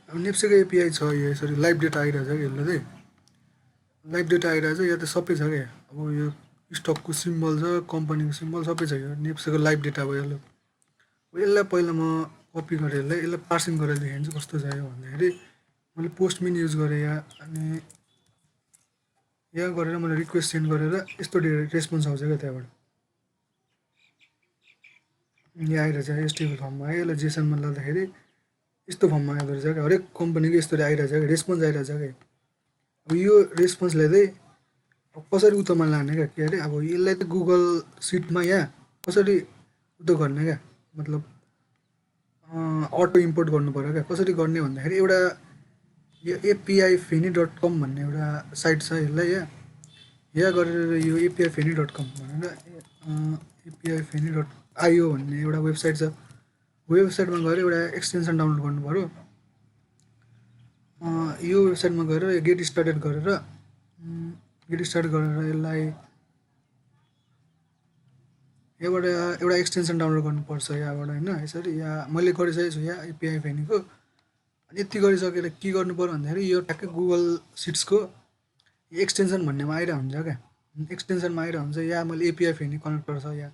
अब नेप्सेको एपिआई छ यो यसरी लाइभ डेटा आइरहेछ कि यसले चाहिँ लाइभ डेटा आइरहेछ यहाँ त सबै छ क्या अब यो स्टकको सिम्बल छ कम्पनीको सिम्बल सबै छ यो नेप्सेको लाइभ डेटा भयो यसलाई पहिला म कपी गरेर यसलाई पार्सिङ गरेर देखाइदिन्छु कस्तो छ यो भन्दाखेरि मैले पोस्टमिन युज गरेँ यहाँ अनि यहाँ गरेर मैले रिक्वेस्ट सेन्ड गरेर यस्तो रेस्पोन्स आउँछ क्या त्यहाँबाट यहाँ आइरहेछ एसटिएल फर्ममा आयो यसलाई जेसनमा लाँदाखेरि यस्तो फर्ममा आइदो रहेछ क्या हरेक कम्पनीको यस्तो आइरहेछ क्या रेस्पोन्स आइरहेछ क्या अब यो रेस्पोन्सलाई चाहिँ अब कसरी उतोमा लाने क्या के अरे अब यसलाई त गुगल सिटमा यहाँ कसरी उतो गर्ने क्या मतलब अटो इम्पोर्ट गर्नु पऱ्यो क्या कसरी गर्ने भन्दाखेरि एउटा यो एपिआई फेनी .com भन्ने एउटा साइट छ यसलाई यहाँ गरेर यो एपिआई फेनी .com भनेर एपिआई फेनी .io भन्ने एउटा वेबसाइट छ वेबसाइटमा गएर एउटा एक्सटेन्सन डाउनलोड गर्नु पऱ्यो यो वेबसाइटमा गएर गेट स्टार्टेड गरेर यसलाई यहाँबाट एउटा एक्सटेन्सन डाउनलोड गर्नुपर्छ यहाँबाट होइन यसरी यहाँ मैले गरिसकेको छु यहाँ एपिआई फेनीको अनि यति गरिसकेर के गर्नु पऱ्यो भन्दाखेरि यो ठ्याक्कै गुगल सिट्सको एक्सटेन्सन भन्नेमा आइरहेको हुन्छ क्या एक्सटेन्सनमा आइरहेको हुन्छ यहाँ मैले एपिआई फेनी कनेक्टर छ यहाँ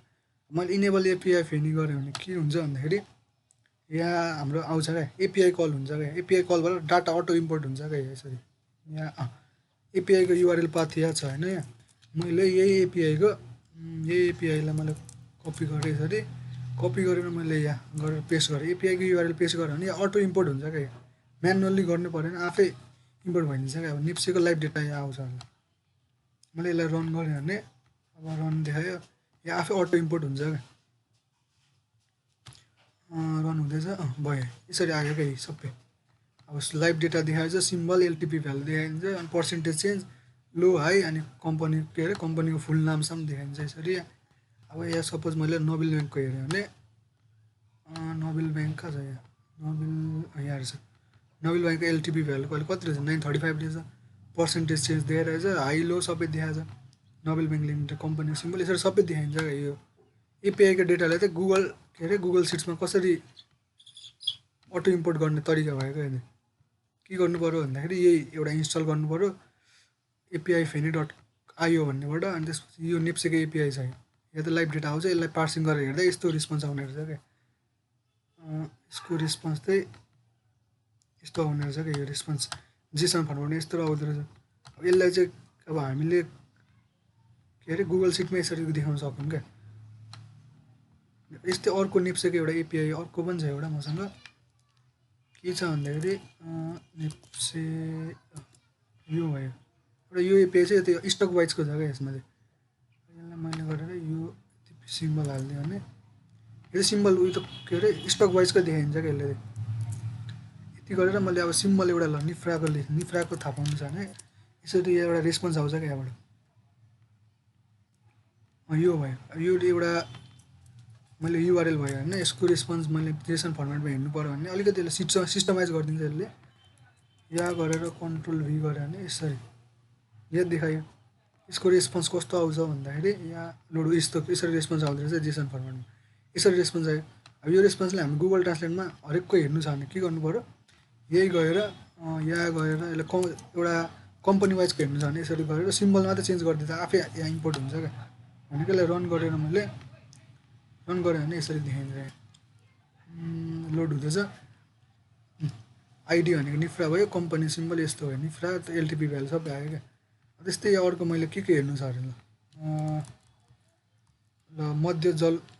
मैले इनेबल एपिआई फेनी गरेँ भने के हुन्छ भन्दाखेरि यहाँ हाम्रो आउँछ क्या एपिआई कल हुन्छ क्या एपिआई कलबाट डाटा अटो इम्पोर्ट हुन्छ क्या यसरी यहाँ एपिआईको युआरएल पाथ यहाँ छ होइन यहाँ मैले यही एपिआईलाई मैले कपी गरेँ यसरी कपी गरेर मैले यहाँ गरेर पेस्ट गरेँ एपिआईको युआरएल पेस्ट गरेँ भने यहाँ अटो इम्पोर्ट हुन्छ क्या म्यानुअल्ली गर्नु परेन आफै इम्पोर्ट भइदिन्छ क्या अब नेप्सेको लाइभ डेटा यहाँ आउँछ मैले यसलाई रन गरेँ भने अब रन देखायो यहाँ आफै अटो इम्पोर्ट हुन्छ क्या रन हुँदैछ भयो यसरी आयो क्या सबै अब लाइभ डेटा देखाएछ सिम्बल एलटिपी भ्यालु देखाइन्छ अनि पर्सेन्टेज चेन्ज लो हाई अनि कम्पनी के अरे कम्पनीको फुल नामसम्म देखाइन्छ यसरी अब यहाँ सपोज मैले नोबेल ब्याङ्कको हेरेँ भने नोबेल ब्याङ्क कहाँ छ यहाँ नोबेल यहाँ रहेछ नोबेल ब्याङ्कको एलटिपी भ्यालु कहिले कति रहेछ 935 रहेछ पर्सेन्टेज चेन्ज देखाइरहेछ हाई लो सबै देखाएको छ नोबेल ब्याङ्क लिमिटेड कम्पनीको सिम्बल यसरी सबै देखाइन्छ क्या यो एपिआईको डेटालाई चाहिँ गुगल के अरे गुगल सिट्समा कसरी अटो इम्पोर्ट गर्ने तरिका भएको यसले के गर्नु पऱ्यो भन्दाखेरि यही एउटा इन्स्टल गर्नु पऱ्यो एपिआई फेनी .io भन्नेबाट अनि त्यसपछि यो नेप्सेको एपिआई छ यहाँ त लाइभ डेटा आउँछ यसलाई पार्सिङ गरेर हेर्दा यस्तो रिस्पोन्स आउने रहेछ क्या यसको रिस्पोन्स चाहिँ यस्तो आउने रहेछ क्या यो रिस्पोन्स जेसन फर्ममा यस्तो आउँदो रहेछ अब यसलाई चाहिँ अब हामीले के अरे गुगल सिटमा यसरी देखाउन सक्छौँ क्या यस्तै अर्को नेप्सेको एउटा एपिआई अर्को पनि छ एउटा मसँग के छ भन्दाखेरि नेप्से यो भयो एउटा यो एपिआई चाहिँ त्यो स्टक वाइजको छ क्या यसमा चाहिँ यसलाई मैले गरेर यो सिम्बल हालिदिएँ भने यो सिम्बल उयो त के अरे स्टक वाइजको देखाइन्छ क्या यसले यति गरेर मैले अब सिम्बल एउटा ल निफ्राको थाहा पाउनु छ भने यसरी एउटा रेस्पोन्स आउँछ क्या यहाँबाट यो भयो यो एउटा मैले युआरएल भयो होइन यसको रेस्पोन्स मैले जेसन फर्मेटमा हेर्नु पऱ्यो भने अलिकति यसले सिस्टमाइज गरिदिन्छ यसले यहाँ गरेर कन्ट्रोल भी गऱ्यो भने यसरी यहाँ देखायो यसको रेस्पोन्स कस्तो आउँछ भन्दाखेरि यहाँ लोड यस्तो यसरी रेस्पोन्स आउँदो रहेछ जेसन फर्मेटमा यसरी रेस्पोन्स आयो अब यो रेस्पोन्सलाई हामी गुगल ट्रान्सलेटमा हरेकको हेर्नु छ भने के गर्नु पऱ्यो यही गएर यहाँ गएर यसलाई एउटा कम्पनी वाइजको हेर्नु छ भने यसरी गरेर सिम्बल मात्रै चेन्ज गरिदिँदा आफै यहाँ इम्पोर्ट हुन्छ क्या भनेको यसलाई रन गरेर मैले रन गरेँ भने यसरी देखाइन्छ लोड हुँदैछ आइडी भनेको निफ्रा भयो कम्पनी सिम्बल यस्तो भयो निफ्रा एलटिपी भ्यालु सबै आयो क्या त्यस्तै अर्को मैले के हेर्नु छ अरे ल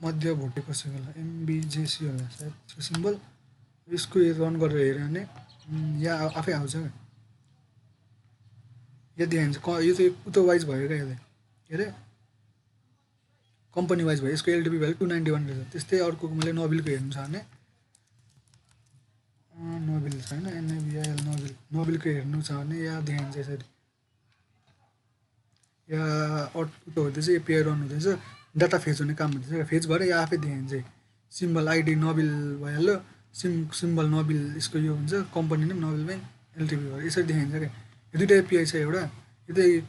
मध्य भुटेको सिम्बल एमबिजेसी होला सायद त्यो सिम्बल यसको रन गरेर हेऱ्यो भने यहाँ आफै आउँछ क्या यो देखाइन्छ यो चाहिँ उतो वाइज भयो क्या यसले के अरे कम्पनी वाइज भयो यसको एलटिपी भ्यालु 291 रहेछ त्यस्तै अर्को मैले नोबेलको हेर्नु छ भने नोबेल छैन एनएबिआइएल नोबेलको हेर्नु छ भने यहाँ देखाइन्छ यसरी यहाँ उतो हुँदैछ एपिआई रन हुँदैछ डाटा फेच हुने काम हुँदैछ फेच भएर यहाँ आफै देखाइन्छ सिम्बल आइडी नोबेल भइहाल्यो सिम्बल नोबेल यसको यो हुन्छ कम्पनी नै नोबेल ब्याङ्क एलटिपी भयो यसरी देखाइन्छ क्या यो दुइटा एपिआई छ एउटा यो चाहिँ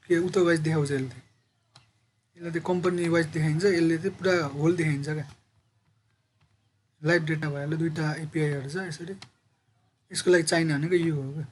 के उतो वाइज देखाउँछ यसले चाहिँ कम्पनी वाइज देखाइन्छ यसले चाहिँ पुरा होल देखाइन्छ क्या लाइभ डेटा भइहाल्यो दुइटा एपिआईहरू छ यसको लागि चाहिने भनेको यो हो क्या।